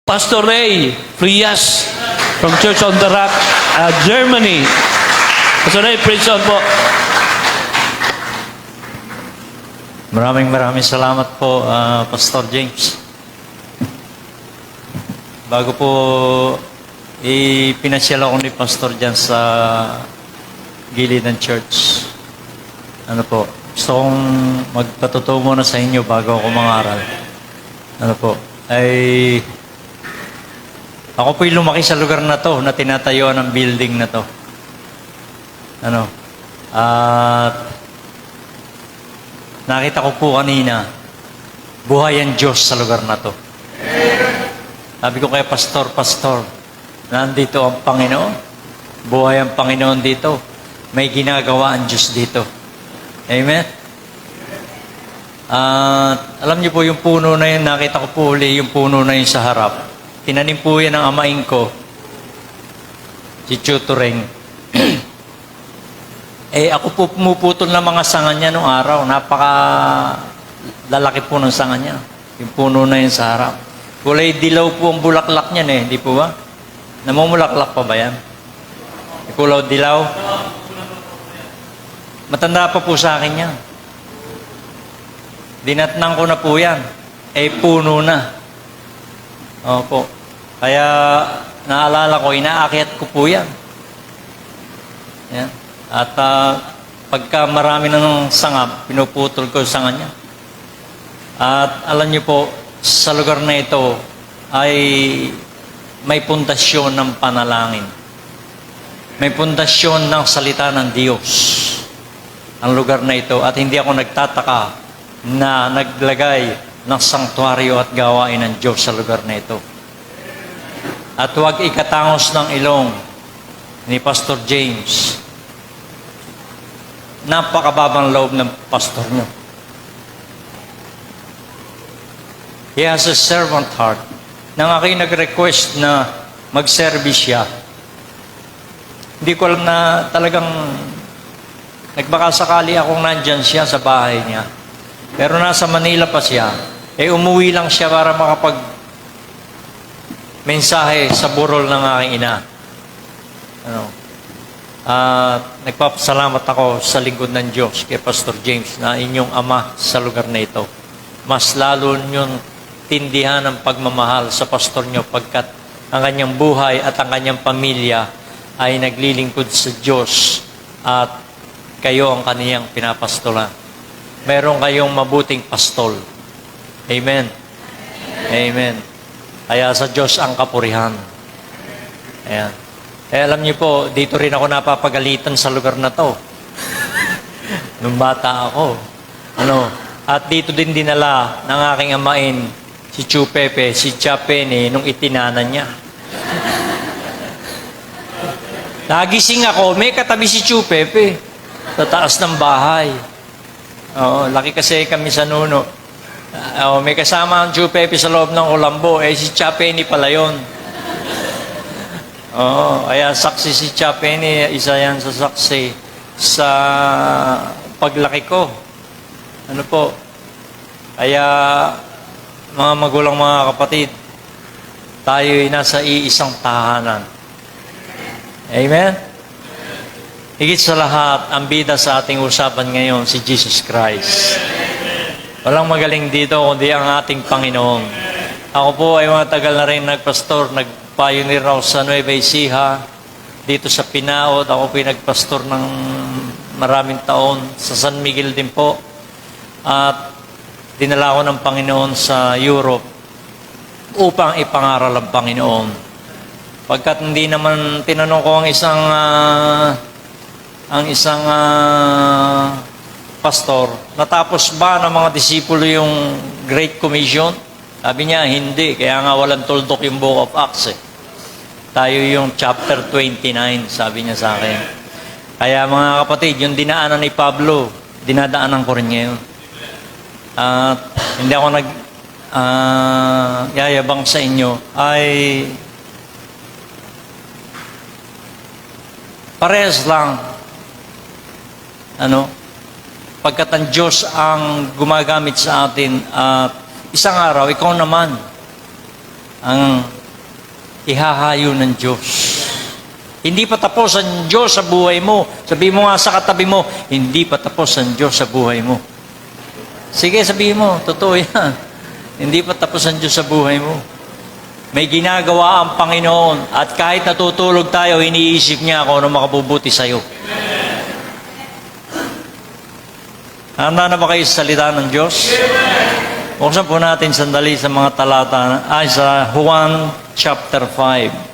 Pastor Ray Frias from Church on the Rock, Germany. Pastor Ray, praise God po. Maraming salamat po, Pastor James. Bago po ipinasyal ako ni Pastor dyan sa gilid ng church, gusto kong magpatotoo muna sa inyo bago ako mangaral. Ako po'y lumaki sa lugar na to, na tinatayuan ng building na to. At nakita ko po kanina, buhay ang Diyos sa lugar na to. Sabi ko kay Pastor, nandito ang Panginoon. Buhay ang Panginoon dito. May ginagawa ang Diyos dito. Amen? At alam niyo po yung puno na yun, nakita ko po uli yung puno na yun sa harap. Tinanim po yan ng amain ko, si Chutureng. Ako po pumuputol ng mga sanga niya noong araw. Lalaki po ng sanga niya. Yung puno na yun sa harap. Kulay dilaw po ang bulaklak niyan di po ba? Namumulaklak pa ba yan? Kulay dilaw? Matanda pa po sa akin yan. Dinatnang ko na po yan. Puno na. Opo. Kaya naalala ko, inaakyat ko po yan. Yan. At pagka marami na ng sanga, pinuputol ko yung sanga niya. At alam niyo po, sa lugar na ito ay may pundasyon ng panalangin. May pundasyon ng salita ng Diyos ang lugar na ito. At hindi ako nagtataka na naglagay ng sanktuaryo at gawain ng Diyos sa lugar na ito. At huwag ikatangos ng ilong ni Pastor James. Napakababang loob ng pastor niyo. He has a servant heart. Nang ako'y nag-request na mag-service siya, hindi ko alam na talagang nagbakasakali akong nandyan siya sa bahay niya. Pero nasa Manila pa siya. Umuwi lang siya para mensahe sa burol ng aking ina. Nagpapasalamat ako sa lingkod ng Diyos kay Pastor James na inyong ama sa lugar na ito. Mas lalo niyong tindihan ang pagmamahal sa pastor niyo pagkat ang kanyang buhay at ang kanyang pamilya ay naglilingkod sa Diyos at kayo ang kaniyang pinapastolan. Meron kayong mabuting pastol. Amen. Amen. Kaya sa Diyos ang kapurihan. Ayan. Alam niyo po, dito rin ako napapagalitan sa lugar na to. Nung bata ako. At dito din dinala ng aking amain, si Chu Pepe, si Chapene, nung itinanan niya. Nagising ako, may katabi si Chu Pepe sa taas ng bahay. Laki kasi kami sa Nuno. May kasama ang Chu Pepe sa loob ng kulambo. Si Chapene pala yun. Kaya saksi si Chapene, isa yan sa saksi sa paglaki ko. Kaya mga magulang, mga kapatid, tayo ay nasa iisang tahanan. Amen? Higit sa lahat, ang bida sa ating usapan ngayon, si Jesus Christ. Walang magaling dito kundi ang ating Panginoon. Ako po ay matagal na rin nagpastor, nag-pioneer ako sa Nueva Ecija, dito sa Pinaod. Ako po ay nagpastor ng maraming taon, sa San Miguel din po. At dinala ko ng Panginoon sa Europe upang ipangaral ang Panginoon. Pagkat hindi naman tinanong ko ang isang pastor, natapos ba ng mga disipulo yung Great Commission? Sabi niya, hindi. Kaya nga walang tuldok yung Book of Acts. Tayo yung chapter 29, sabi niya sa akin. Kaya mga kapatid, yung dinaanan ni Pablo, dinadaanan ko rin ngayon. At hindi ako yayabang sa inyo, ay parehas lang. Pagkat ang Diyos ang gumagamit sa atin at isang araw, ikaw naman ang ihahayo ng Diyos. Hindi pa tapos ang Diyos sa buhay mo. Sabihin mo nga sa katabi mo, hindi pa tapos ang Diyos sa buhay mo. Sige, sabihin mo, totoo yan. Hindi pa tapos ang Diyos sa buhay mo. May ginagawa ang Panginoon at kahit natutulog tayo, iniisip niya kung ano makabubuti sa'yo. Handa na ba kayo sa salita ng Diyos? Buksan po natin sandali sa mga talata, sa Juan chapter 5.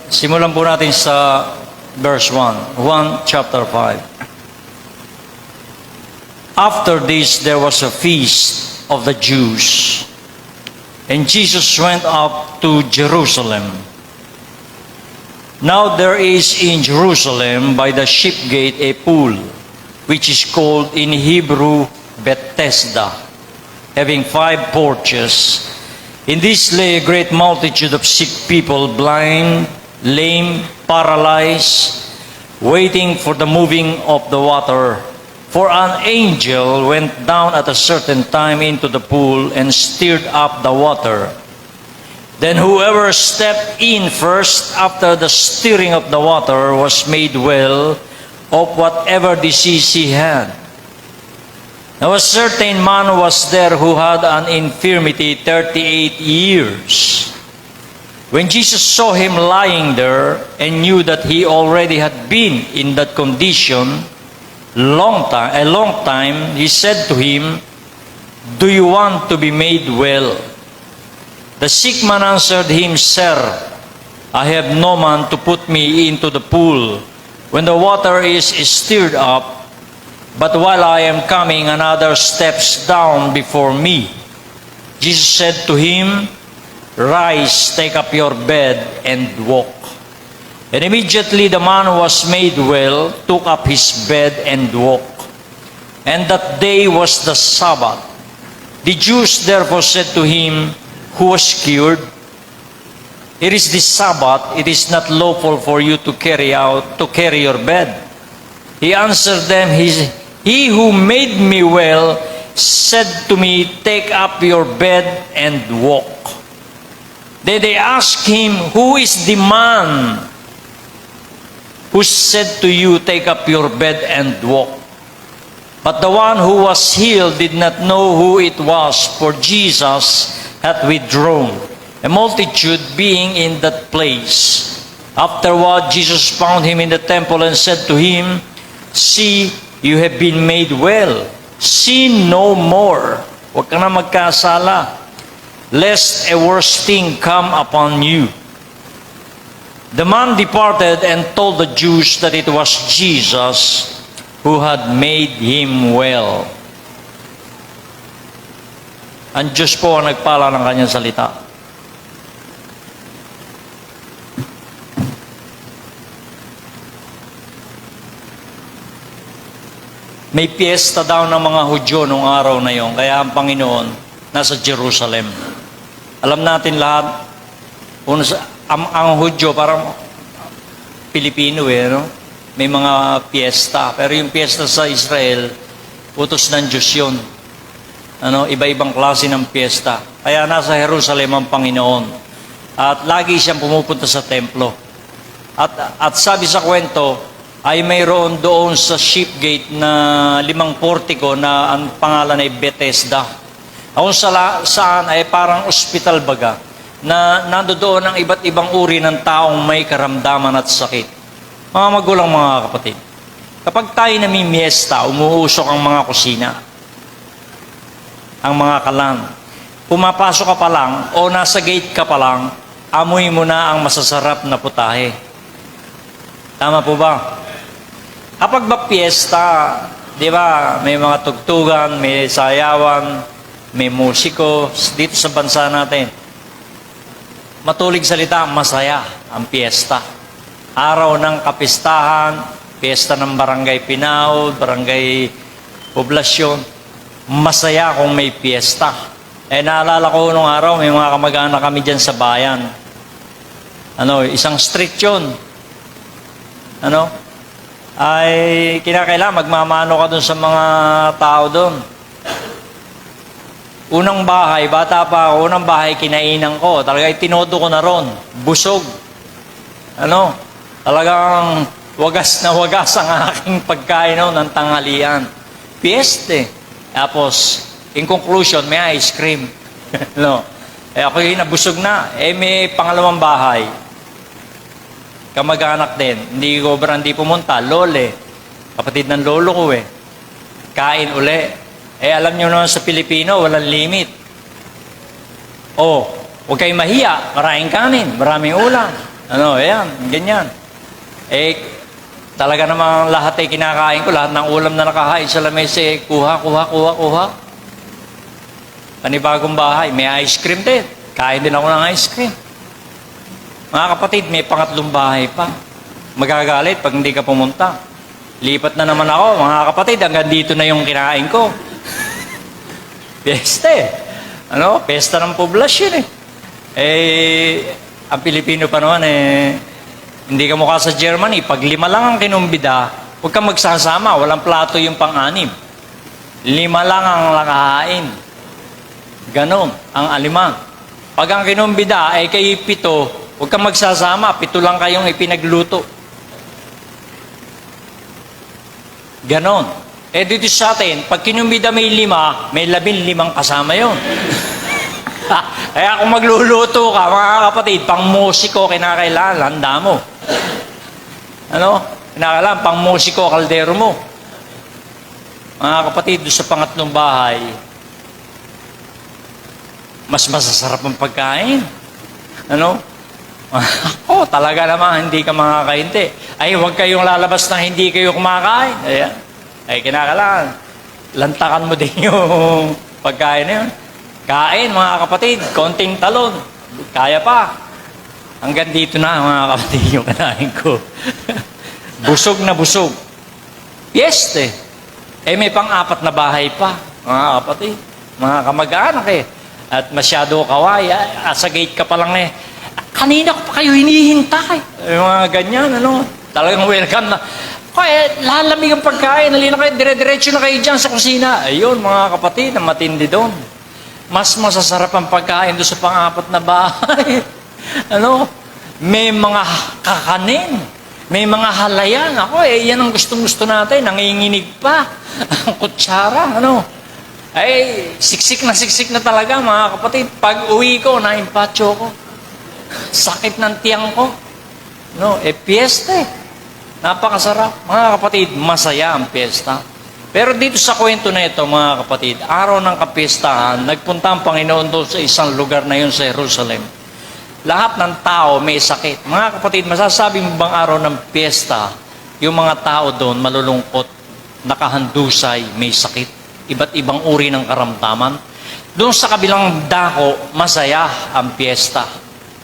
Simulan po natin sa verse 1. 1 chapter 5. After this, there was a feast of the Jews, and Jesus went up to Jerusalem. Now there is in Jerusalem by the sheep gate a pool, which is called in Hebrew Bethesda, having 5 porches. In this lay a great multitude of sick people, blind, lame, paralyzed, waiting for the moving of the water. For an angel went down at a certain time into the pool and stirred up the water. Then whoever stepped in first after the stirring of the water was made well of whatever disease he had. Now a certain man was there who had an infirmity 38 years. When Jesus saw him lying there and knew that he already had been in that condition a long time, he said to him, "Do you want to be made well?" The sick man answered him, "Sir, I have no man to put me into the pool when the water is stirred up. But while I am coming, another steps down before me." Jesus said to him, "Rise, take up your bed, and walk." And immediately the man was made well, took up his bed, and walked. And that day was the Sabbath. The Jews therefore said to him, who was cured, "It is the Sabbath, it is not lawful for you to carry your bed." He answered them, He who made me well said to me, "Take up your bed and walk." Then they asked him, "Who is the man who said to you, 'Take up your bed and walk'?" But the one who was healed did not know who it was, for Jesus had withdrawn, a multitude being in that place. Afterward, Jesus found him in the temple and said to him, "See, you have been made well. Sin no more." Huwag ka na magkasala, lest a worse thing come upon you. The man departed and told the Jews that it was Jesus who had made him well. Ang Diyos po ang nagpala ng kanyang salita. May piyesta daw ng mga Hudyo nung araw na yon, kaya ang Panginoon nasa Jerusalem. Alam natin lahat, ang Hudyo parang Pilipino no? May mga piyesta. Pero yung piyesta sa Israel, utos ng Diyos yun. Iba-ibang klase ng piyesta. Kaya nasa Jerusalem ang Panginoon. At lagi siyang pumupunta sa templo. At sabi sa kwento, ay mayroon doon sa sheep gate na 5 portiko na ang pangalan ay Bethesda. Kung saan ay parang ospital baga na nandoon ang iba't ibang uri ng taong may karamdaman at sakit. Mga magulang, mga kapatid, kapag tayo namimiesta, umuusok ang mga kusina, ang mga kalan. Pumapasok ka pa lang o nasa gate ka pa lang, amoy mo na ang masasarap na putahe. Tama po ba? Kapag ba piyesta, di ba, may mga tugtugan, may sayawan, may musiko dito sa bansa natin. Matulig salita, masaya ang piyesta. Araw ng kapistahan, piyesta ng barangay Pinaud, barangay Poblasyon. masaya kung may piyesta. Naalala ko nung araw, may mga kamag-anak kami dyan sa bayan. Isang street yun. Ay kinakailangan magmamano ka dun sa mga tao dun. Unang bahay, bata pa ako, unang bahay kinainan ko. Talaga itinodo ko na ron. Busog. Talagang wagas na wagas ang aking pagkain ng tanghalian. Fieste. Tapos, in conclusion, may ice cream. Ako yung nabusog na. May pangalawang bahay. Kamag-anak din. Hindi pumunta. Lole. Kapatid ng lolo ko Kain uli. Alam nyo naman sa Pilipino, walang limit. Huwag kayong mahiya. Maraming kanin, maraming ulam. Ganyan. Talaga namang lahat ay kinakain ko. Lahat ng ulam na nakahain sa lamesa, kuha. Panibagong bahay, may ice cream din. Kain din ako ng ice cream. Mga kapatid, may pangatlong bahay pa. Magagalit pag hindi ka pumunta. Lipat na naman ako, mga kapatid, hanggang dito na yung kinain ko. Pesta Pesta ng poblasyon ang Pilipino pa naman hindi ka mukha sa Germany. Pag 5 lang ang kinumbida, huwag kang magsasama. Walang plato yung pang-6. 5 lang ang nakahain. Ganon ang alimang. Pag ang kinumbida ay kayo 7, huwag kang magsasama. 7 lang kayong ipinagluto. Ganon. Dito sa atin, pag kinumbida may 5, may 15 kasama yun. Kaya kung magluluto ka, mga kapatid, pang musiko, kinakailangan, handa mo. Kinakailangan, pang musiko, kaldero mo. Mga kapatid, doon sa pangatlong bahay, mas masasarap ang pagkain. Talaga naman, hindi ka makakahinti. Huwag kayong lalabas na hindi kayo kumakain. Ayan. Kinakailangan, lantakan mo din yung pagkain na yun. Kain, mga kapatid, konting talon. Kaya pa. Hanggang dito na, mga kapatid, yung kanain ko. Busog na busog. Fieste. May pang-4 na bahay pa, mga kapatid. Mga kamag-anak At masyado kaway. Sa gate ka pa lang kanina ko pa kayo hinihintay. Mga ganyan, Talagang welcome na. Lalamig ang pagkain, halina kayo, dire-diretso na kayo dyan sa kusina. Ayun, mga kapatid, ang matindi doon. Mas masasarap ang pagkain doon sa pang-4 na bahay. May mga kakanin, may mga halayan. Yan ang gustong-gusto natin, nanginginig pa. Ang kutsara, siksik na talaga, mga kapatid. Pag uwi ko, naimpatyo ko. Sakit ng tiyan ko. Piyeste. Napakasarap. Mga kapatid, masaya ang piyesta. Pero dito sa kwento na ito, mga kapatid, araw ng kapistahan, nagpunta ang Panginoon doon sa isang lugar na yun sa Jerusalem. Lahat ng tao may sakit. Mga kapatid, masasabi mo bang araw ng piyesta, yung mga tao doon malulungkot, nakahandusay, may sakit, iba't ibang uri ng karamdaman? Doon sa kabilang dako, masaya ang piyesta.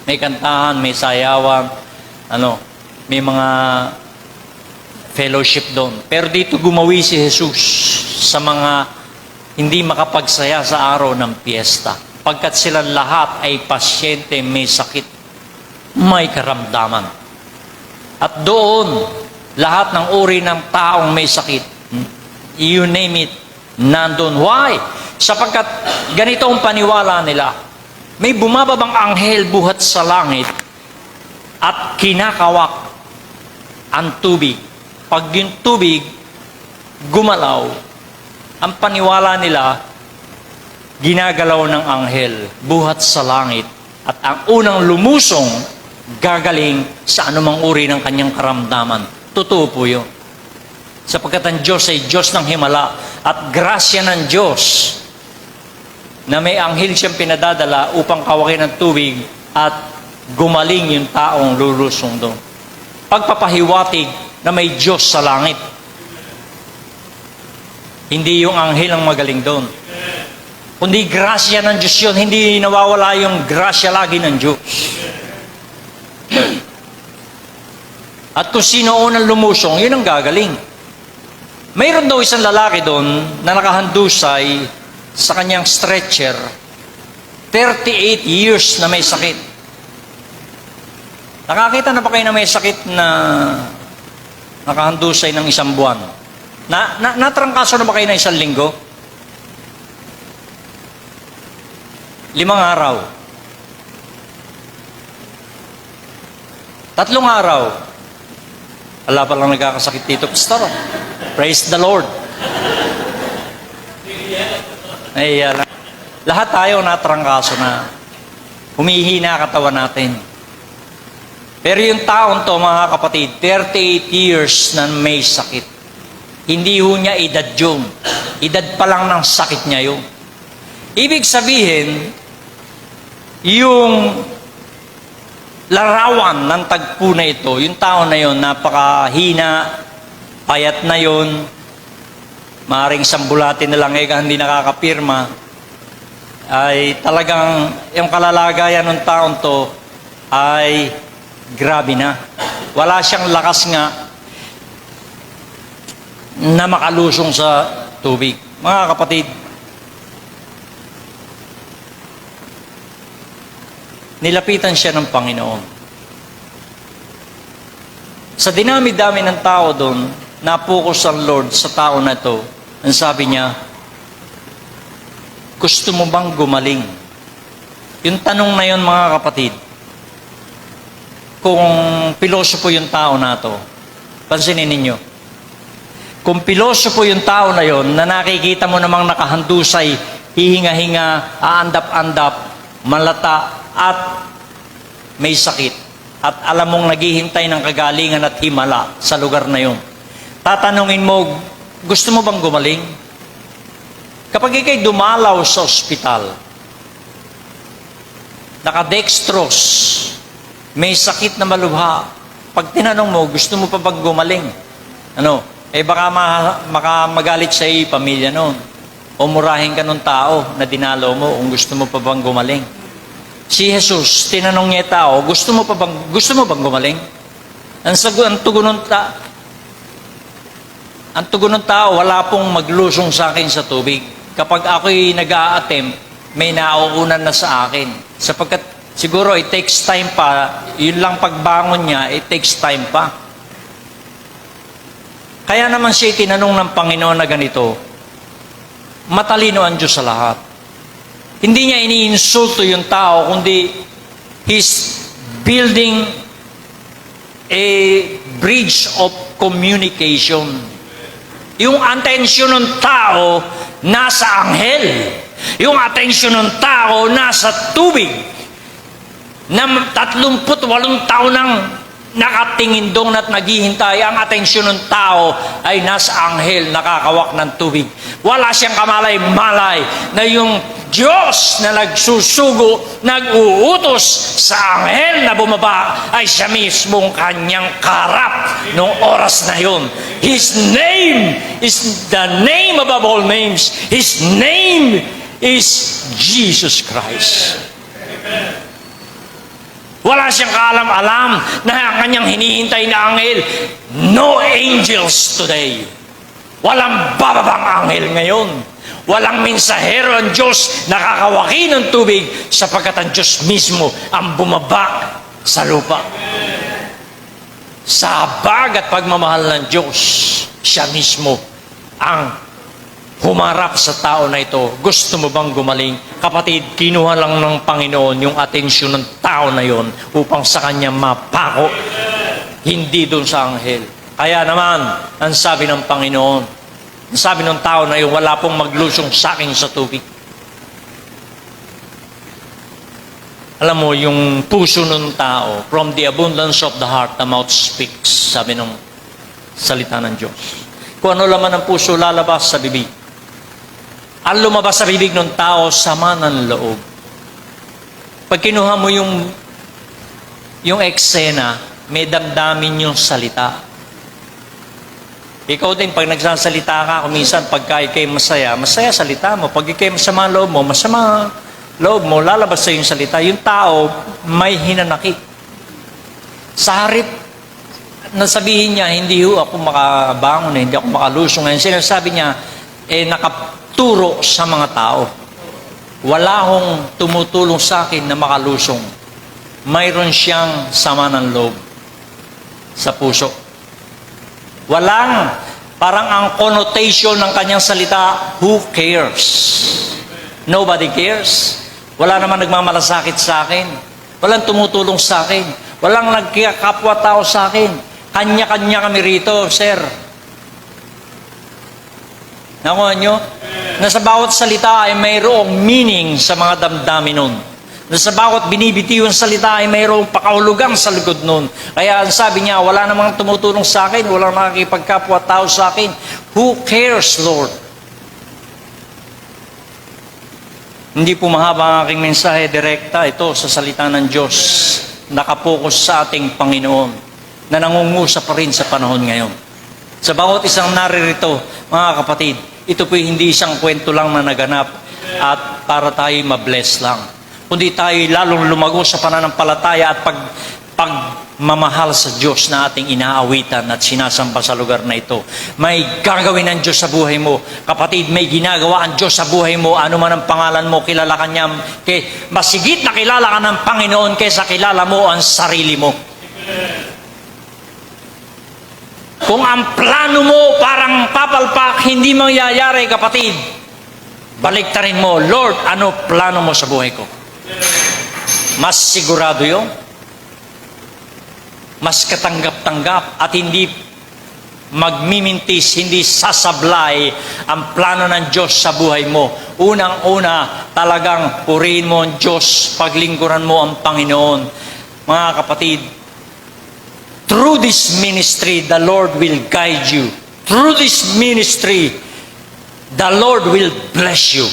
May kantahan, may sayawan, may mga fellowship doon. Pero dito gumawi si Jesus sa mga hindi makapagsaya sa araw ng piyesta. Pagkat sila lahat ay pasyente, may sakit, may karamdaman. At doon, lahat ng uri ng taong may sakit, you name it, nandun. Why? Sapagkat ganito ang paniwala nila. May bumababang anghel buhat sa langit at kinakawak ang tubig. Pag yung tubig gumalaw, ang paniwala nila, ginagalaw ng anghel buhat sa langit at ang unang lumusong gagaling sa anumang uri ng kanyang karamdaman. Totoo po yun. Sapagkat ang Diyos ay Diyos ng himala at grasya ng Diyos na may anghel siyang pinadadala upang kawakin ng tubig at gumaling yung taong lulusong doon. Pagpapahiwatig na may Diyos sa langit. Hindi yung anghel ang magaling doon. Kundi grasya ng Diyos yun. Hindi nawawala yung grasya lagi ng Diyos. At kung sino unang lumusong, yun ang gagaling. Mayroon daw isang lalaki doon na nakahandusay sa kanyang stretcher, 38 years na may sakit. Nakakita na ba kayo na may sakit na nakahandusay ng isang buwan? Natrangkaso na ba kayo na isang linggo? 5 araw. 3 araw. Wala pa lang nagkakasakit dito, Pastor. Praise the Lord. Ay, lahat tayo natrangkaso na. Humihina katawan natin. Pero yung taon to, mga kapatid, 38 years na may sakit. Hindi ho niya edad yun. Edad pa lang ng sakit niya yun. Ibig sabihin, yung larawan ng tagpo na ito, yung tao na yun, napakahina, payat na yun, maaaring sambulatin na lang hindi nakakapirma, ay talagang yung kalalagayan ng taon to ay grabe na. Wala siyang lakas nga na makalusong sa tubig. Mga kapatid, nilapitan siya ng Panginoon. Sa dinami-dami ng tao doon, napokus ang Lord sa tao na ito. Ang sabi niya, gusto mo bang gumaling? Yung tanong na yun, mga kapatid, kung pilosopo yung tao na ito, pansinin ninyo, kung pilosopo yung tao na yun, na nakikita mo namang nakahandusay, hihinga-hinga, aandap-andap, malata, at may sakit, at alam mong naghihintay ng kagalingan at himala sa lugar na yun. Tatanungin mo, gusto mo bang gumaling? Kapag ikay dumalaw sa ospital, nakadextrose, may sakit na malubha, pag tinanong mo, gusto mo pa bang gumaling? Baka magalit sa iyo pamilya noon. O murahin ka ng tao na dinalaw mo kung gusto mo pa bang gumaling. Si Jesus, tinanong niya tao, gusto mo bang gumaling? Ang tugon ng tao, wala pong maglusong sa akin sa tubig. Kapag ako'y nag-a-attempt, may nauunan na sa akin. Sapagkat siguro it takes time pa, yun lang pagbangon niya, it takes time pa. Kaya naman siya tinanong ng Panginoon na ganito, matalino ang Diyos sa lahat. Hindi niya iniinsulto yung tao, kundi He's building a bridge of communication. Yung atensyon ng tao, nasa anghel. Yung atensyon ng tao, nasa tubig. Na 38 taon nang nakatingin doon at naghihintay, ang atensyon ng tao ay nasa anghel, nakakawak ng tubig. Wala siyang kamalay-malay na yung Diyos na nagsusugo, nag-uutos sa anghel na bumaba ay siya mismong kanyang karap noong oras na yun. His name is the name above all names. His name is Jesus Christ. Wala siyang kaalam-alam na ang kanyang hinihintay na anghel. No angels today. Walang bababang anghel ngayon. Walang mensahero ang Diyos nakakawaki ng tubig sapagkat ang Diyos mismo ang bumaba sa lupa. Sa habag at pagmamahal ng Diyos, siya mismo ang humarap sa tao na ito. Gusto mo bang gumaling? Kapatid, kinuha lang ng Panginoon yung atensyon ng tao na yon upang sa kanya mapako, hindi doon sa anghel. Kaya naman, ang sabi ng Panginoon, ang sabi ng tao na yun, wala pong maglusong sa akin sa tubig. Alam mo, yung puso ng tao, from the abundance of the heart, the mouth speaks, sabi ng salita ng Diyos. Kung ano laman ng puso, lalabas sa bibig. Ang lumabas sa bibig ng tao, sama ng loob. Pag kinuha mo yung eksena, may damdamin yung salita. Ikaw din, pag nagsasalita ka, kuminsan, pagka ikay masaya, masaya salita mo. Pag ikay masama loob mo, masama loob mo, lalabas sa yung salita. Yung tao, may hinanakit. Sa harip nasabihin niya, hindi ho ako makabangon, hindi ako makalusong. Ngayon, sinasabi niya, nakaturo sa mga tao. Wala hong tumutulong sa akin na makalusong. Mayroon siyang sama ng loob sa puso. Parang ang connotation ng kanyang salita, who cares? Nobody cares. Wala naman nagmamalasakit sa akin. Walang tumutulong sa akin. Walang nagkakapwa-tao sa akin. Kanya-kanya kami rito, sir. Nakuha nyo? Na sa bawat salita ay mayroong meaning sa mga damdamin nun. Na sa bawat binibitiw ang salita ay mayroong pakahulugan sa likod nun. Kaya ang sabi niya, wala namang tumutulong sa akin, walang nakikipagkapwa-tao sa akin. Who cares, Lord? Hindi po mahaba ang aking mensahe, direkta ito sa salita ng Diyos. Nakapokus sa ating Panginoon na nangungusap pa rin sa panahon ngayon. Sa bawat isang naririto, mga kapatid, ito po hindi isang kwento lang na naganap at para tayo mabless lang. Kundi tayo lalong lumago sa pananampalataya at pagmamahal sa Diyos na ating inaawitan at sinasamba sa lugar na ito. May gagawin ng Diyos sa buhay mo. Kapatid, may ginagawa ang Diyos sa buhay mo. Ano man ang pangalan mo, kilala ka niya. Masigit na kilala ka ng Panginoon kaysa kilala mo ang sarili mo. Kung ang plano mo parang papalpak, hindi mangyayari, kapatid. Baliktarin mo, Lord, ano plano mo sa buhay ko? Mas sigurado yun. Mas katanggap-tanggap at hindi magmimintis, hindi sasablay ang plano ng Diyos sa buhay mo. Unang-una, talagang purihin mo ang Diyos, paglingkuran mo ang Panginoon. Mga kapatid, through this ministry, the Lord will guide you. Through this ministry, the Lord will bless you.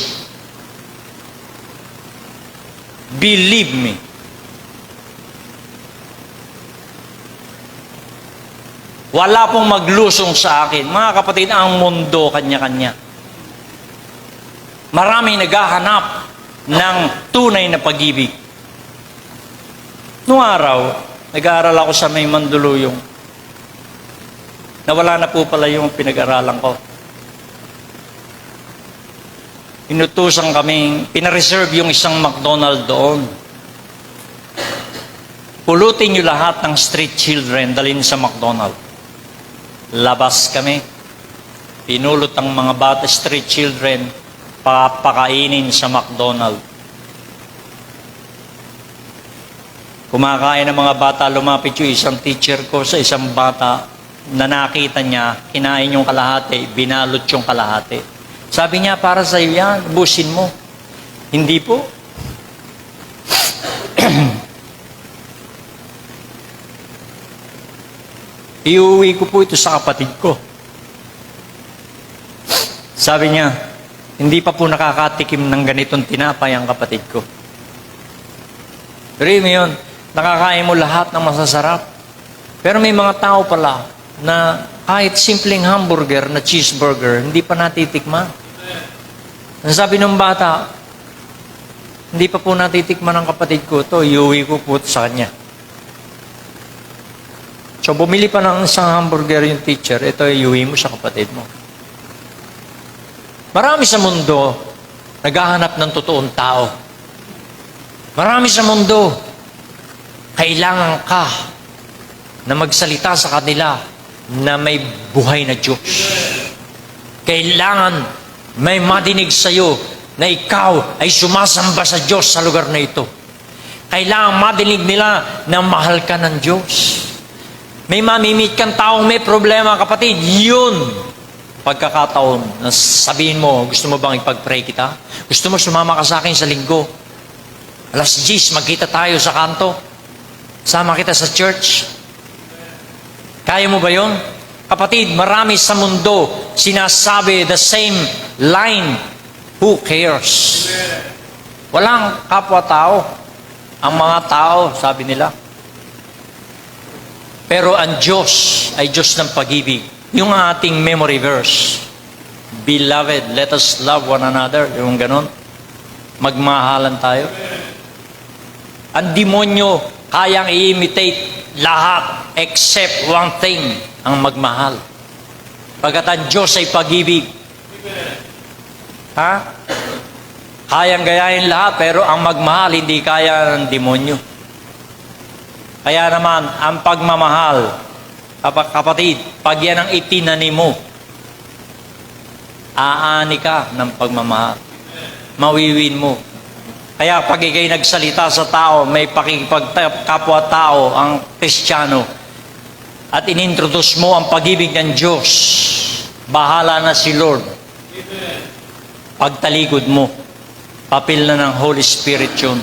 Believe me. Wala pong maglusong sa akin. Mga kapatid, ang mundo, kanya-kanya. Maraming naghahanap ng tunay na pag-ibig. Noong araw, nag-aaral ako sa may Mandaluyong. Nawala na po pala yung pinag-aralan ko. Inutusan kaming, pinareserve yung isang McDonald's doon. Pulutin nyo lahat ng street children, dalhin sa McDonald's. Labas kami. Pinulot ang mga bata, street children, papakainin sa McDonald's. Kumakain ng mga bata, lumapit yung isang teacher ko sa isang bata na nakita niya, kinain yung kalahati, binalot yung kalahati. Sabi niya, para sa iyo yan, busin mo. Hindi po. Iuwi ko po ito sa kapatid ko. Sabi niya, hindi pa po nakakatikim ng ganitong tinapay ang kapatid ko. Pero yun, nakakain mo lahat ng masasarap. Pero may mga tao pala na kahit simpleng hamburger na cheeseburger, hindi pa natitikman. Ang sabi ng bata, hindi pa po natitikman ng kapatid ko ito, iuwi ko po sa kanya. So bumili pa ng isang hamburger yung teacher, ito iuwi mo sa kapatid mo. Marami sa mundo naghahanap ng totoong tao. Marami sa mundo kailangan ka na magsalita sa kanila na may buhay na Diyos. Kailangan may madinig sa iyo na ikaw ay sumasamba sa Diyos sa lugar na ito. Kailangan madinig nila na mahal ka ng Diyos. May mamimit kang taong may problema, kapatid, yun. Pagkakataon na sabihin mo, gusto mo bang ipag-pray kita? Gusto mo sumama ka sa akin sa linggo? Alas 10, magkita tayo sa kanto. Sama kita sa church. Kaya mo ba yun? Kapatid, marami sa mundo sinasabi the same line. Who cares? Walang kapwa-tao. Ang mga tao, sabi nila. Pero ang Diyos ay Diyos ng pag-ibig. Yung ating memory verse, Beloved, let us love one another. Yung ganon. Magmahalan tayo. Ang demonyo, kayang i-imitate lahat except one thing, ang magmahal. Pagkat ang Diyos ay pag-ibig. Ha? Kayang gayahin lahat, pero ang magmahal hindi kaya ng demonyo. Kaya naman, ang pagmamahal, kapatid, pag yan ang itinanim mo, aani ka ng pagmamahal. Mawiwin mo. Kaya pag ikay nagsalita sa tao, may pakikipagkapwa-tao ang Kristiyano, at inintroduce mo ang pag-ibig ng Diyos, bahala na si Lord. Pagtalikod mo, papel na ng Holy Spirit yun.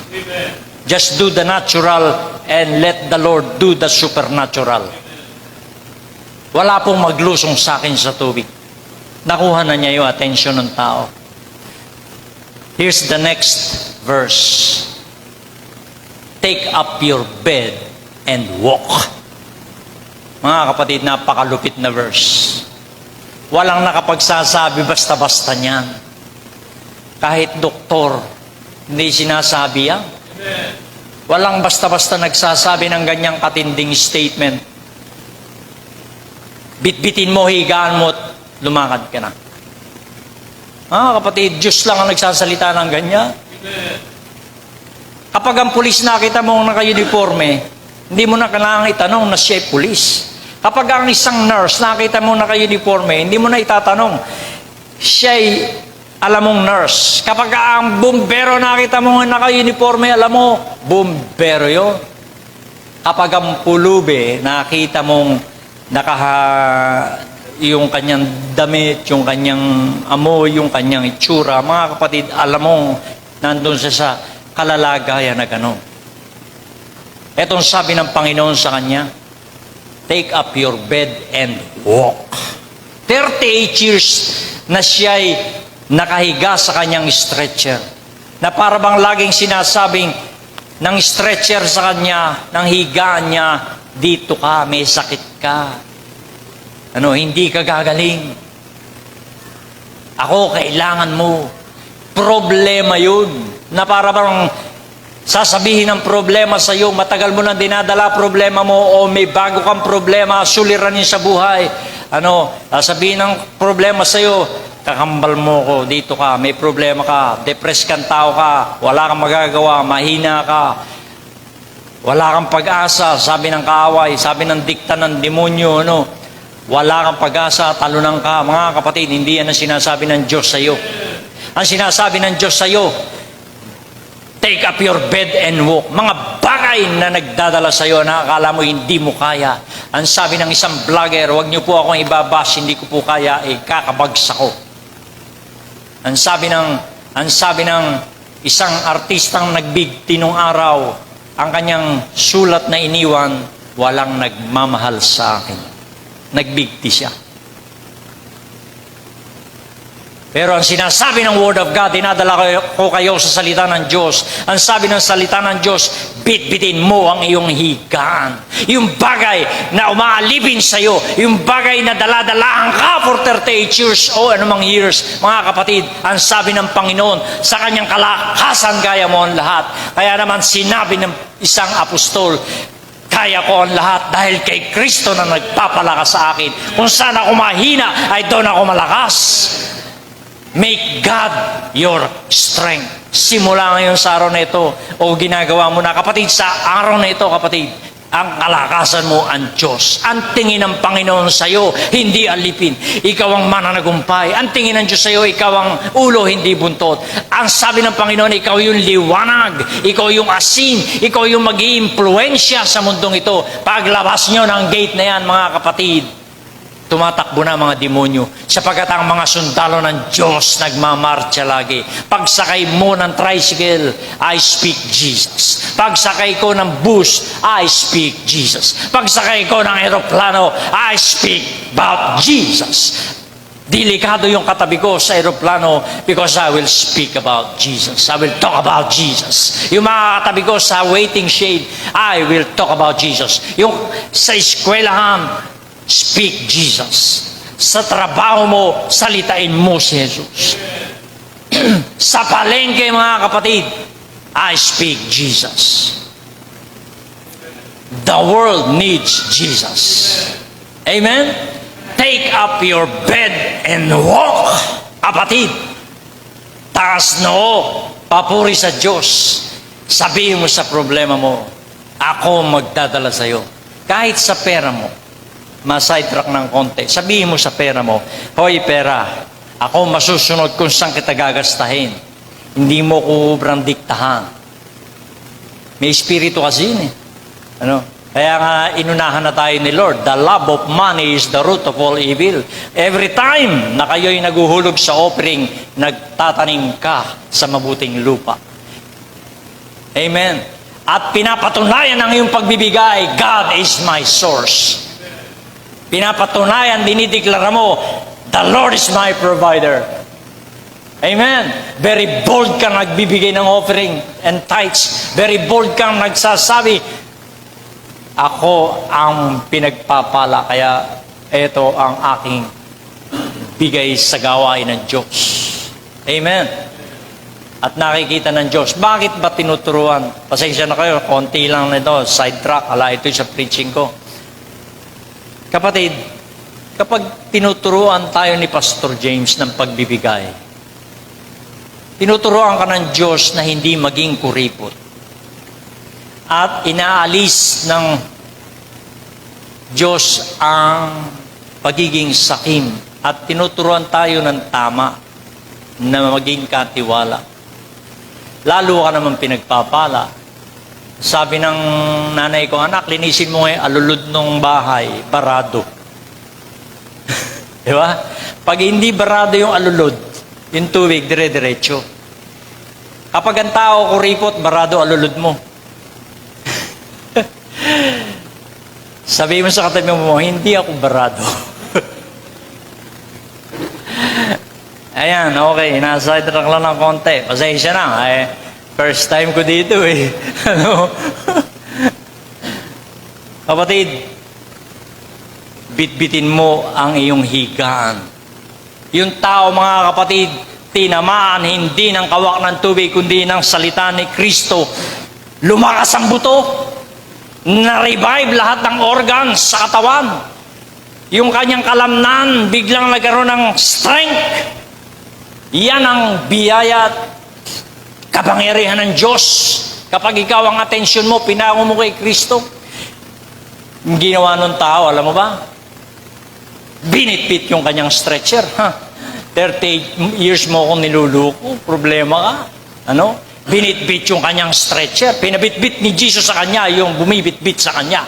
Just do the natural and let the Lord do the supernatural. Wala pong maglusong sa akin sa tubig. Nakuha na niya yung atensyon ng tao. Here's the next verse. Take up your bed and walk. Mga kapatid, napakalupit na verse. Walang nakapagsasabi basta-basta niyan. Kahit doktor, hindi sinasabi yan. Walang basta-basta nagsasabi ng ganyang katinding statement. Bitbitin mo, higaan mo, at lumakad ka na. Kapatid, Diyos lang ang nagsasalita ng ganyan. Kapag ang pulis nakita mo naka-uniforme, hindi mo na kailangang itanong na siya ay pulis. Kapag ang isang nurse nakita mo naka-uniforme, hindi mo na itatanong, siya ay alam mong nurse. Kapag ang bumbero nakita mo naka-uniforme, alam mo, bumbero yun. Kapag ang pulube nakita mong yung kanyang damit, yung kanyang amoy, yung kanyang itsura, mga kapatid, alam mong nandun siya sa kalalagayan na gano'n. Etong sabi ng Panginoon sa kanya, take up your bed and walk. 38 years na siya'y nakahiga sa kanyang stretcher, na para bang laging sinasabing ng stretcher sa kanya, ng higa niya, dito ka, may sakit ka. Hindi ka gagaling. Ako, kailangan mo. Problema yun. Na para bang sasabihin ng problema sa iyo, matagal mo nang dinadala problema mo, o may bago kang problema, suliranin sa buhay. Sasabihin ng problema sa iyo, kakambal mo ko, dito ka, may problema ka, depressed kang tao ka, wala kang magagawa, mahina ka, wala kang pag-asa, sabi ng kaaway, sabi ng dikta ng demonyo, wala kang pag-asa, talunan ka. Mga kapatid, hindi yan ang sinasabi ng Diyos sa iyo. Ang sinasabi ng Diyos sa iyo, take up your bed and walk. Mga bagay na nagdadala sa iyo na akala mo hindi mo kaya. Ang sabi ng isang vlogger, huwag niyo po akong ibabas, hindi ko po kaya, kakabagsak ko. Ang sabi ng isang artistang nagbigti nung araw, ang kanyang sulat na iniwan, walang nagmamahal sa akin. Nagbigti siya. Pero ang sinasabi ng Word of God, dinadala ko kayo sa salita ng Diyos. Ang sabi ng salita ng Diyos, bitbitin mo ang iyong higaan. Yung bagay na umaalipin sa iyo, yung bagay na daladalaan ka for 38 years o anumang years. Mga kapatid, ang sabi ng Panginoon, sa kanyang kalakasan kaya mo ang lahat. Kaya naman sinabi ng isang apostol, kaya ko ang lahat dahil kay Kristo na nagpapalakas sa akin. Kung saan ako mahina, ay doon ako malakas. Make God your strength. Simula ngayon sa araw na ito, o ginagawa mo na, kapatid, sa araw na ito, kapatid, ang kalakasan mo ang Diyos. Ang tingin ng Panginoon sa iyo, hindi alipin. Ikaw ang mananagumpay. Ang tingin ng Diyos sa iyo, ikaw ang ulo, hindi buntot. Ang sabi ng Panginoon, ikaw yung liwanag, ikaw yung asin, ikaw yung mag-iimpluwensya sa mundong ito. Paglabas nyo ng gate na yan, mga kapatid, tumatakbo na mga demonyo, sapagkat ang mga sundalo ng Diyos nagmamarcha lagi. Pagsakay mo ng tricycle, I speak Jesus. Pagsakay ko ng bus, I speak Jesus. Pagsakay ko ng eroplano, I speak about Jesus. Delikado yung katabi ko sa eroplano because I will speak about Jesus. I will talk about Jesus. Yung mga katabi ko sa waiting shade, I will talk about Jesus. Yung sa eskwelahan, speak Jesus. Sa trabaho mo, salitain mo si Jesus. Sa palengke, mga kapatid, I speak Jesus. The world needs Jesus. Amen? Take up your bed and walk. Kapatid, taas noo, papuri sa Diyos. Sabihin mo sa problema mo, ako magdadala sa iyo. Kahit sa pera mo, ma-sidetrack ng konti. Sabihin mo sa pera mo, hoy pera, ako masusunod kung saan kita gagastahin. Hindi mo ko ubrang diktahan. May espiritu kasi yun eh. Ano? Kaya nga inunahan na tayo ni Lord. The love of money is the root of all evil. Every time na kayo'y naguhulog sa offering, nagtatanim ka sa mabuting lupa. Amen. At pinapatunayan ng iyong pagbibigay, God is my source. Pinapatunayan, dinideklara mo, the Lord is my provider. Amen. Very bold kang nagbibigay ng offering and tithes. Very bold kang nagsasabi, ako ang pinagpapala, kaya ito ang aking bigay sa gawain ng Diyos. Amen. At nakikita ng Diyos. Bakit ba tinuturuan? Pasensya na kayo, konti lang nito, sidetrack, ala ito sa preaching ko. Kapatid, kapag tinuturuan tayo ni Pastor James ng pagbibigay, tinuturuan ka ng Diyos na hindi maging kuripot. At inaalis ng Diyos ang pagiging sakim. At tinuturuan tayo ng tama na maging katiwala. Lalo ka naman pinagpapala. Sabi ng nanay ko, anak, linisin mo ngayon alulod ng bahay, barado. Di ba? Pag hindi barado yung alulod, yung tubig, dire-diretso. Kapag ang tao kuripot, barado alulod mo. Sabi mo sa katabi mo, hindi ako barado. Ayan, okay. Nasa-sidetrack lang ng konti. Pasensya na. First time ko dito eh. Ano? Kapatid, bitbitin mo ang iyong higaan. Yung tao, mga kapatid, tinamaan hindi ng kawak ng tubig, kundi ng salita ni Kristo. Lumakas ang buto. Na-revive lahat ng organs sa katawan. Yung kanyang kalamnan, biglang nagkaroon ng strength. Yan ang biyaya at kapangyarihan ng Diyos. Kapag ikaw ang atensyon mo, pinako mo kay Kristo. Yung ginawa ng tao, alam mo ba? Binitbit yung kanyang stretcher. 30 years mo akong niluluko, problema ka. Ano? Binitbit yung kanyang stretcher. Pinabitbit ni Jesus sa kanya, yung bumibitbit sa kanya.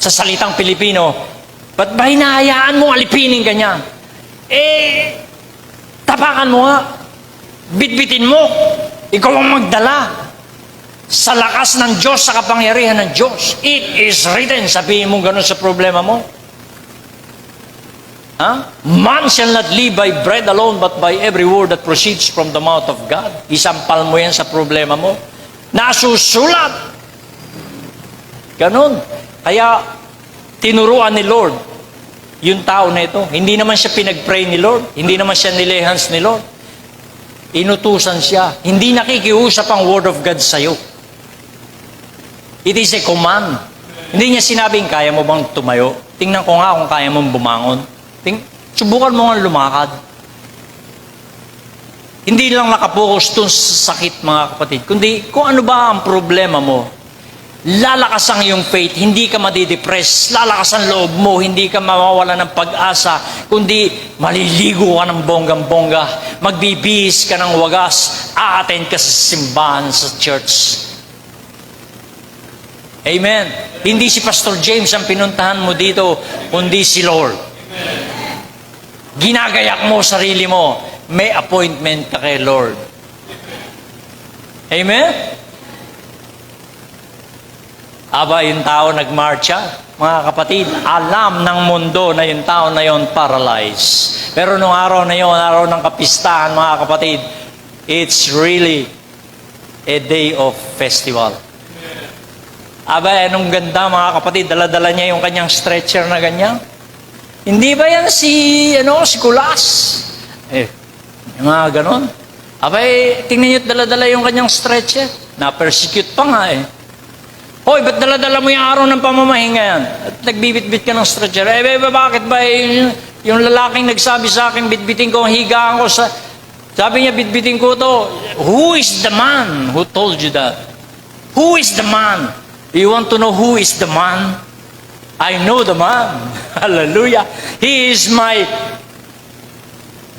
Sa salitang Pilipino, ba't ba hinahayaan mo alipinin kanya? Tapakan mo nga. Bitbitin mo. Ikaw ang magdala. Sa lakas ng Diyos, sa kapangyarihan ng Diyos. It is written. Sabihin mo ganun sa problema mo. Man shall not live by bread alone, but by every word that proceeds from the mouth of God. Isampal mo yan sa problema mo. Nasusulat. Ganun. Kaya, tinuruan ni Lord yung tao na ito. Hindi naman siya pinag-pray ni Lord. Hindi naman siya nilehans ni Lord. Inutusan siya. Hindi nakikiusap ang Word of God sa'yo. It is a command. Hindi niya sinabing, kaya mo bang tumayo? Tingnan ko nga kung kaya mong bumangon. Subukan mo nga lumakad. Hindi lang nakapokus dun sa sakit, mga kapatid, kundi kung ano ba ang problema mo. Lalakas ang iyong faith, hindi ka madidepress. Lalakas ang loob mo, hindi ka mawawala ng pag-asa, kundi maliligo ka ng bonggang-bongga, magbibihis ka ng wagas, a-attend ka sa simbahan sa church. Amen. Hindi si Pastor James ang pinuntahan mo dito, kundi si Lord. Ginagayak mo sarili mo, may appointment ka kay Lord. Amen? Aba, yung tao nagmarcha, mga kapatid, alam ng mundo na yung tao na yon paralyzed. Pero nung araw na yon, araw ng kapistahan, mga kapatid, it's really a day of festival. Aba, anong ganda, mga kapatid, dala-dala niya yung kanyang stretcher na ganyan. Hindi ba yan si Kulas? Yung mga ganon. Aba, tingnan niyo, dala-dala yung kanyang stretcher. Na-persecute pa nga Hoy, ba't dala-dala mo yung araw ng pamamahinga yan? At nagbibitbit ka ng stretcher. Bakit ba yung lalaking nagsabi sa akin, bitbitin ko ang higaan ko sa... Sabi niya, bitbitin ko to. Who is the man who told you that? Who is the man? You want to know who is the man? I know the man. Hallelujah. He is my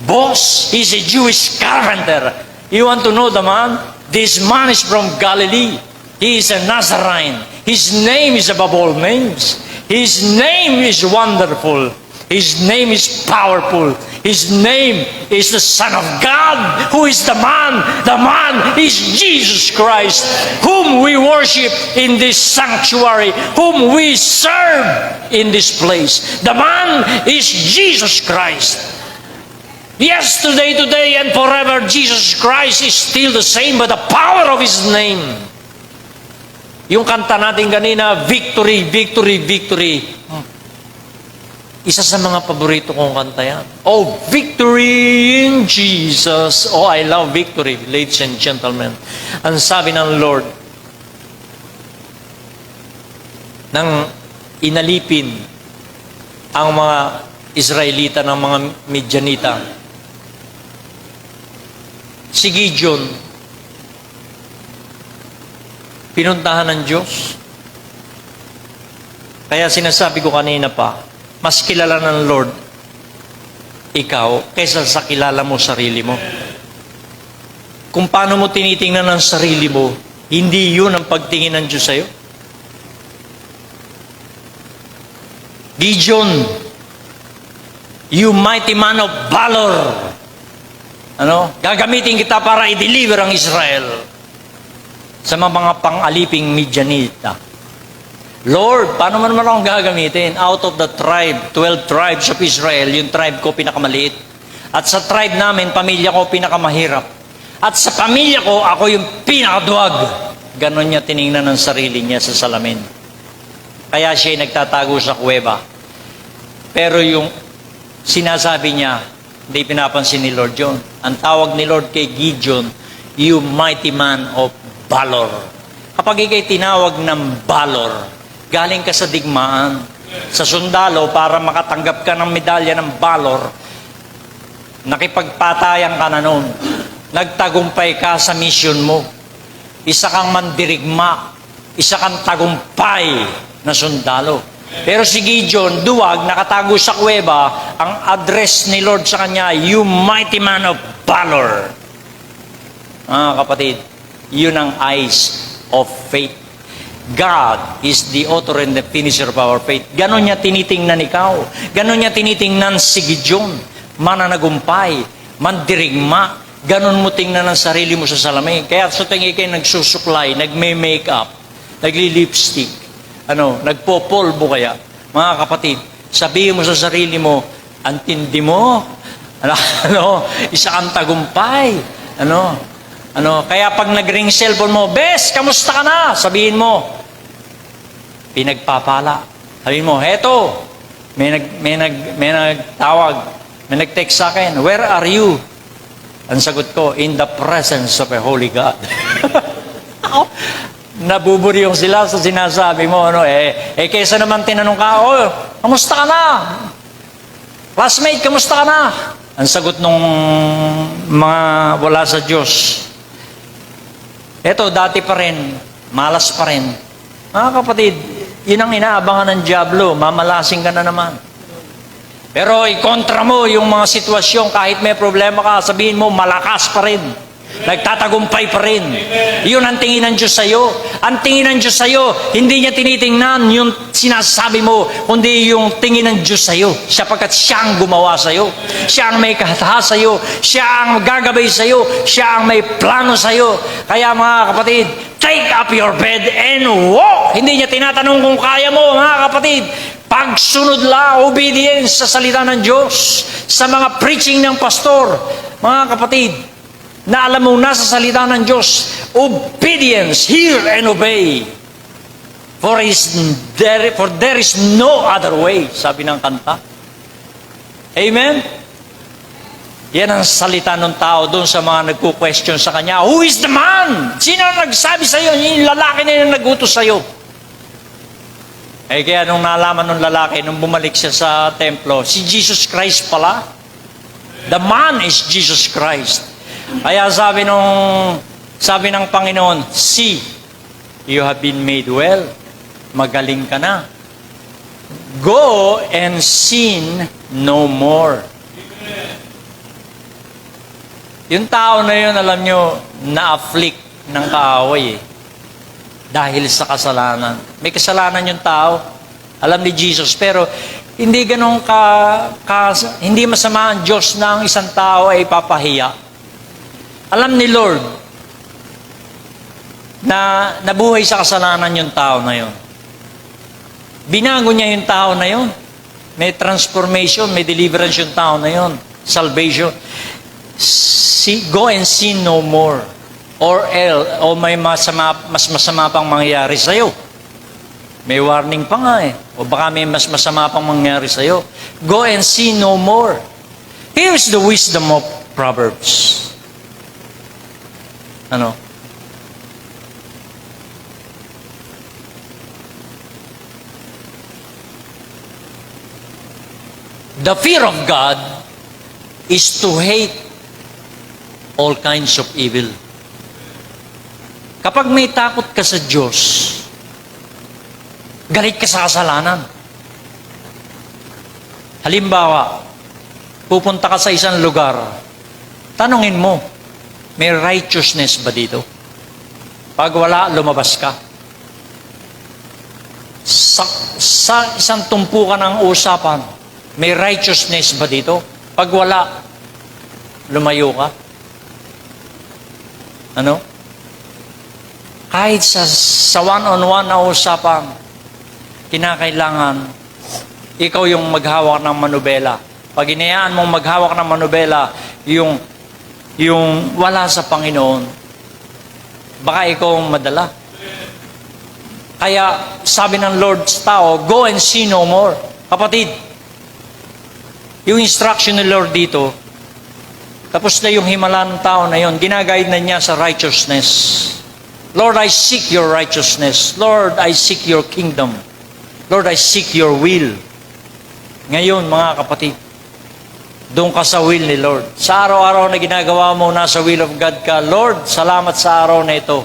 boss. He's a Jewish carpenter. You want to know the man? This man is from Galilee. He is a Nazarene. His name is above all names. His name is wonderful. His name is powerful. His name is the Son of God. Who is the man? The man is Jesus Christ, whom we worship in this sanctuary, whom we serve in this place. The man is Jesus Christ. Yesterday, today, and forever, Jesus Christ is still the same by the power of His name. Yung kanta natin kanina, victory, victory, victory. Isa sa mga paborito kong kanta yan. Oh, victory in Jesus. Oh, I love victory, ladies and gentlemen. Ang sabi ng Lord, nang inalipin ang mga Israelita ng mga Midianita, si Gideon, pinuntahan ng Diyos. Kaya sinasabi ko kanina pa, mas kilala ng Lord ikaw kaysa sa kilala mo sarili mo. Kung paano mo tinitingnan ang sarili mo, hindi yun ang pagtingin ng Diyos sa'yo. Gideon, you mighty man of valor. Gagamitin kita para i-deliver ang Israel sa mga pang-aliping Midianita. Lord, paano man akong gagamitin? Out of the tribe, 12 tribes of Israel, yung tribe ko pinakamaliit. At sa tribe namin, pamilya ko pinakamahirap. At sa pamilya ko, ako yung pinakaduwag. Ganon niya tiningnan ng sarili niya sa salamin. Kaya siya nagtatago sa kuweba. Pero yung sinasabi niya, hindi pinapansin ni Lord John. Ang tawag ni Lord kay Gideon, you mighty man of valor. Kapag ikay tinawag ng valor, galing ka sa digmaan, sa sundalo para makatanggap ka ng medalya ng valor, nakipagpatayan ka na noon, nagtagumpay ka sa mission mo, isa kang mandirigma, isa kang tagumpay na sundalo. Pero si Gideon, duwag, nakatago sa kuweba, ang address ni Lord sa kanya, you mighty man of valor. Kapatid, yun ang eyes of faith. God is the author and the finisher of our faith. Ganon niya tinitingnan ikaw. Ganon niya tinitingnan si Gideon. Mananagumpay, mandirigma. Ganon mo tingnan ang sarili mo sa salamin. Kaya sa tingin kayo nagsusuklay, nagme-makeup, nagli-lipstick, nagpopolvo kaya. Mga kapatid, sabihin mo sa sarili mo, ang tindi mo, isa kang tagumpay, kaya pag nag-ring cellphone mo, Bes, kamusta ka na? Sabihin mo, pinagpapala. Sabihin mo, heto, may nagtawag, may nag-text sa akin, where are you? Ang sagot ko, in the presence of a holy God. Nabuburyong sila sa sinasabi mo, kaysa naman tinanong ka, kamusta ka na? Classmate, kamusta ka na? Ang sagot nung mga wala sa Diyos, eto, dati pa rin, malas pa rin. Mga kapatid, yun ang inaabangan ng dyablo, mamalasing ka na naman. Pero ikontra mo yung mga sitwasyon, kahit may problema ka, sabihin mo, malakas pa rin. Nagtatagumpay pa rin. Yun ang tingin ng Diyos sa'yo. Ang tingin ng Diyos sa'yo, hindi niya tinitingnan yung sinasabi mo, kundi yung tingin ng Diyos sa'yo. Sapagkat siya ang gumawa sa'yo. Siya ang may katahas sa'yo. Siya ang gagabay sa'yo. Siya ang may plano sa'yo. Kaya mga kapatid, take up your bed and walk. Hindi niya tinatanong kung kaya mo, mga kapatid. Pagsunod lang, obedience sa salita ng Diyos. Sa mga preaching ng pastor. Mga kapatid, na alam mo na sa salita ng Diyos, obedience, hear and obey. For there is no other way, sabi ng kanta. Amen? Yan ang salita ng tao doon sa mga nagko-question sa kanya, who is the man? Sino ang nagsabi sa iyo? Yung lalaki na yung nag-utos sa iyo. Kaya nung nalaman ng lalaki, nung bumalik siya sa templo, si Jesus Christ pala. The man is Jesus Christ. Kaya sabi ng Panginoon, see, you have been made well. Magaling ka na. Go and sin no more. Yung tao na yun, alam nyo, na-afflict ng kaaway dahil sa kasalanan. May kasalanan yung tao, alam ni Jesus, pero hindi ganun hindi masama ang Diyos na ang isang tao ay papahiya. Alam ni Lord na nabuhay sa kasalanan yung tao na yun. Binago niya yung tao na yun. May transformation, may deliverance yung tao na yun. Salvation. Go and sin no more. Or may mas masama pang mangyayari sa'yo. May warning pa nga eh. O baka may mas masama pang mangyayari sa'yo. Go and sin no more. Here's the wisdom of Proverbs. Ano? The fear of God is to hate all kinds of evil. Kapag may takot ka sa Diyos, galit ka sa kasalanan. Halimbawa, pupunta ka sa isang lugar, tanungin mo, may righteousness ba dito? Pag wala, lumabas ka. Sa isang tumpukan ng usapan, may righteousness ba dito? Pag wala, lumayo ka. Ano? Kahit sa one-on-one na usapan, kinakailangan ikaw yung maghawak ng manubela. Pag inayaan mong maghawak ng manubela, yung wala sa Panginoon, baka ikaw ang madala. Kaya sabi ng Lord sa tao, go and sin no more. Kapatid, yung instruction ni Lord dito, tapos na yung himala ng tao na yun, ginagayad na niya sa righteousness. Lord, I seek your righteousness. Lord, I seek your kingdom. Lord, I seek your will. Ngayon, mga kapatid, doon ka sa will ni Lord. Sa araw-araw na ginagawa mo, nasa will of God ka. Lord, salamat sa araw na ito.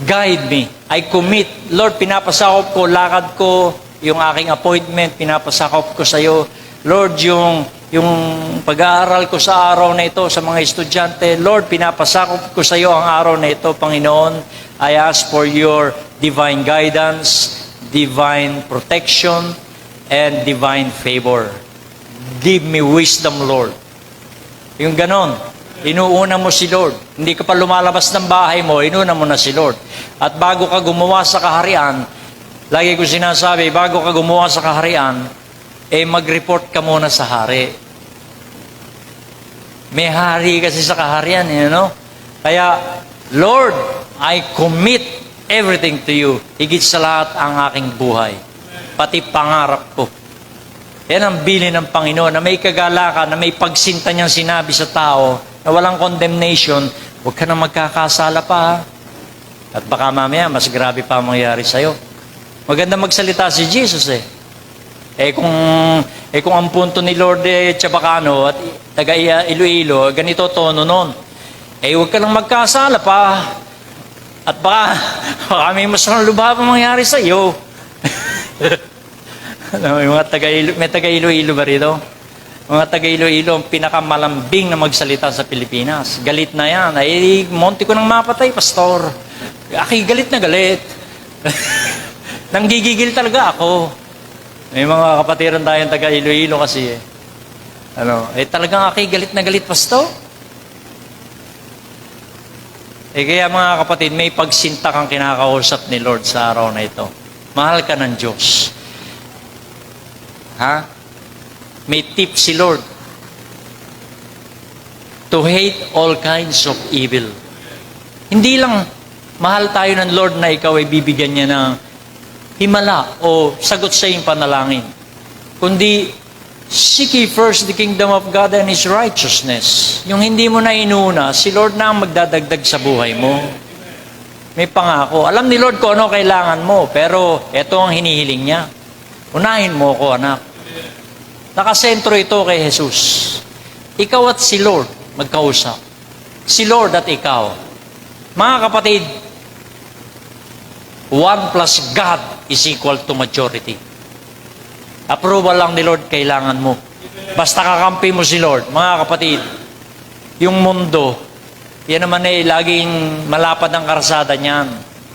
Guide me. I commit. Lord, pinapasakop ko, lakad ko, yung aking appointment, pinapasakop ko sa iyo. Lord, yung pag-aaral ko sa araw na ito sa mga estudyante, Lord, pinapasakop ko sa iyo ang araw na ito, Panginoon. I ask for your divine guidance, divine protection, and divine favor. Give me wisdom, Lord. Yung ganon, inuuna mo si Lord. Hindi ka pa lumalabas ng bahay mo, inuuna mo na si Lord. At bago ka gumawa sa kaharian, lagi ko sinasabi, bago ka gumawa sa kaharian, mag-report ka muna sa hari. May hari kasi sa kaharian, Kaya, Lord, I commit everything to you. Higit sa lahat ang aking buhay. Pati pangarap ko. Yan ang bilin ng Panginoon, na may kagalakan, na may pagsinta niyang sinabi sa tao, na walang condemnation, huwag ka na magkakasala pa. Ha? At baka mamaya, mas grabe pa ang mangyari sa'yo. Maganda magsalita si Jesus eh. Kung ang punto ni Lord Chabacano at taga Iloilo, ganito tono nun. Huwag ka lang magkasala pa. At baka may mas lubha pa mangyari sa iyo. May taga Iloilo ba rito? Mga taga Iloilo, ang pinakamalambing na magsalita sa Pilipinas. Galit na yan. Monti ko nang mapatay, pastor. Galit na galit. Nanggigigil talaga ako. May mga kapatiran tayong taga Iloilo kasi talagang galit na galit, pastor. Kaya mga kapatid, may pagsinta kang kinakausap ni Lord sa araw na ito. Mahal ka ng Diyos. Ha? May tip si Lord. To hate all kinds of evil. Hindi lang mahal tayo ng Lord na ikaw ay bibigyan niya ng himala o sagot sa iyong panalangin. Kundi, seek ye first the kingdom of God and His righteousness. Yung hindi mo na inuna, si Lord na ang magdadagdag sa buhay mo. May pangako. Alam ni Lord kung ano kailangan mo, pero ito ang hinihiling niya. Unahin mo ko, anak. Nakasentro ito kay Jesus. Ikaw at si Lord magkausap. Si Lord at ikaw. Mga kapatid, 1 plus God is equal to majority. Approval lang ni Lord kailangan mo. Basta kakampi mo si Lord. Mga kapatid, yung mundo, yan naman laging malapad ang karsada niyan.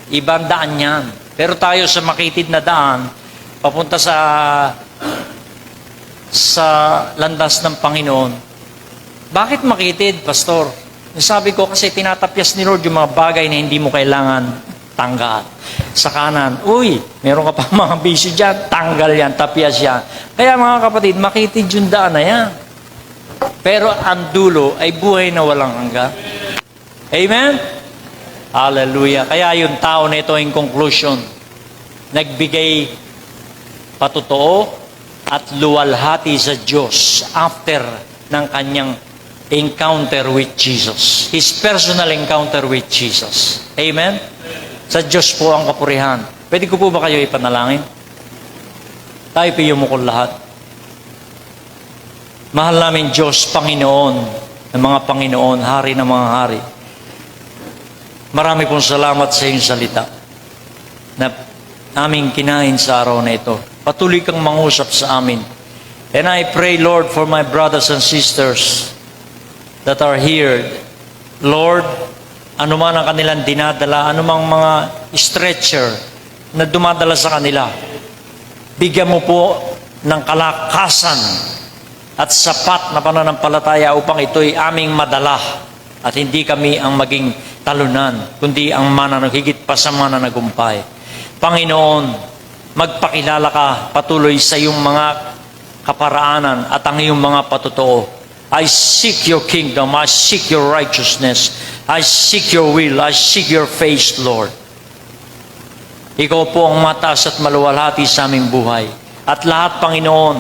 Ibang daan niyan. Pero tayo sa makitid na daan, papunta sa landas ng Panginoon. Bakit makitid, Pastor? Sabi ko kasi tinatapyas ni Lord yung mga bagay na hindi mo kailangan tanggal. Sa kanan, uy, meron ka pa mga busy dyan, tanggal yan, tapyas yan. Kaya mga kapatid, makitid yung daan na yan. Pero ang dulo ay buhay na walang hanggan. Amen? Hallelujah. Kaya yung tao na ito in conclusion, nagbigay patotoo at luwalhati sa Diyos after ng kanyang encounter with Jesus. His personal encounter with Jesus. Amen? Sa Diyos po ang kapurihan. Pwede ko po ba kayo ipanalangin? Tayo po yumukol lahat. Mahal namin Diyos, Panginoon ng mga Panginoon, Hari ng mga Hari. Marami pong salamat sa iyong salita na aming kinain sa araw na ito. Patuloy kang mangusap sa amin. And I pray, Lord, for my brothers and sisters that are here. Lord, anuman ang kanilang dinadala, anumang mga stretcher na dumadala sa kanila, bigyan mo po ng kalakasan at sapat na pananampalataya upang ito'y aming madala at hindi kami ang maging talunan, kundi ang higit pa sa mananagumpay. Panginoon, magpakilala ka patuloy sa iyong mga kaparaanan at ang iyong mga patotoo. I seek your kingdom, I seek your righteousness, I seek your will, I seek your face, Lord. Ikaw po ang mataas at maluwalhati sa aming buhay. At lahat, Panginoon,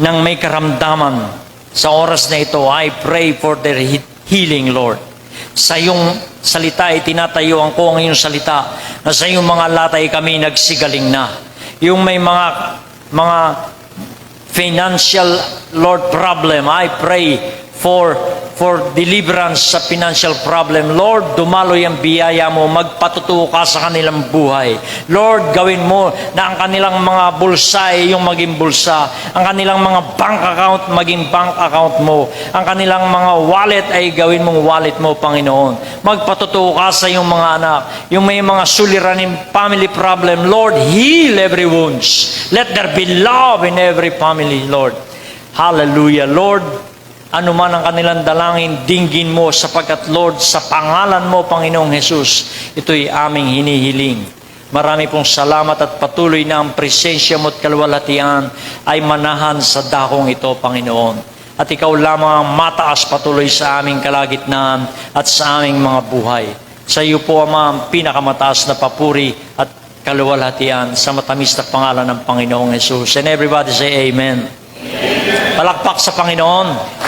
nang may karamdaman sa oras na ito, I pray for their healing, Lord. Sa iyong salita, itinatayuan ko ang iyong salita na sa iyong mga latay kami nagsigaling na. Yung may mga financial, Lord, problem, I pray for deliverance sa financial problem. Lord, dumaloy ang biyaya mo, magpatutuo ka sa kanilang buhay. Lord, gawin mo na ang kanilang mga bulsa ay yung maging bulsa. Ang kanilang mga bank account, maging bank account mo. Ang kanilang mga wallet ay gawin mong wallet mo, Panginoon. Magpatutuo ka sa iyong mga anak. Yung may mga suliranin family problem, Lord, heal every wounds. Let there be love in every family, Lord. Hallelujah, Lord. Ano man ang kanilang dalangin, dinggin mo sapagkat Lord, sa pangalan mo, Panginoong Jesus, ito'y aming hinihiling. Marami pong salamat at patuloy na ang presensya mo at kaluwalhatian ay manahan sa dakong ito, Panginoon. At ikaw lamang ang mataas patuloy sa aming kalagitnaan at sa aming mga buhay. Sa iyo po, Ama, ang pinakamataas na papuri at kaluwalhatian sa matamis na pangalan ng Panginoong Jesus. And everybody say Amen. Palakpak sa Panginoon.